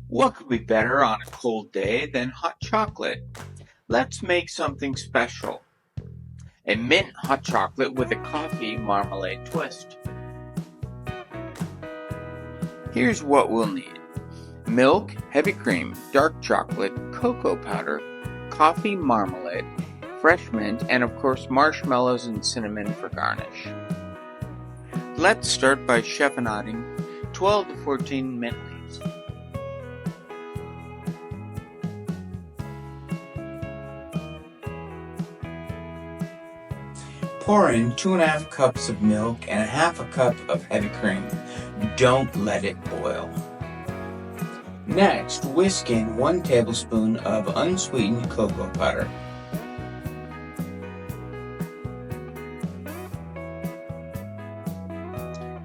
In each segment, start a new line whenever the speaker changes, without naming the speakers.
What could be better on a cold day than hot chocolate? Let's make something special. A mint hot chocolate with a coffee marmalade twist. Here's what we'll need. Milk, heavy cream, dark chocolate, cocoa powder, coffee marmalade, fresh mint, and of course marshmallows and cinnamon for garnish. Let's start by chiffonading 12 to 14 mint leaves. Pour in 2½ cups of milk and ½ cup of heavy cream. Don't let it boil. Next, whisk in 1 tablespoon of unsweetened cocoa powder.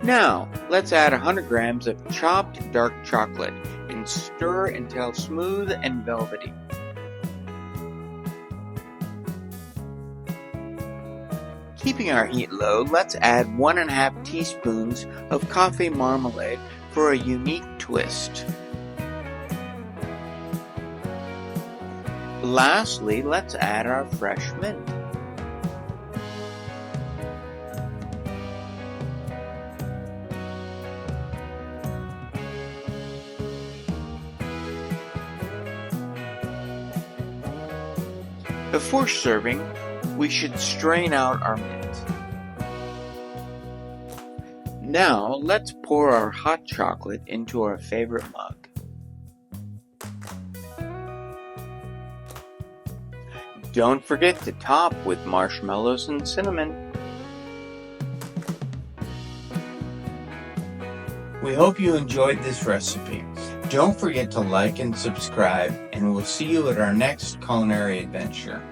Now, let's add 100 grams of chopped dark chocolate and stir until smooth and velvety. Keeping our heat low, let's add 1½ teaspoons of coffee marmalade for a unique twist. Lastly, let's add our fresh mint. Before serving, we should strain out our mint. Now, let's pour our hot chocolate into our favorite mug. Don't forget to top with marshmallows and cinnamon. We hope you enjoyed this recipe. Don't forget to like and subscribe, and we'll see you at our next culinary adventure.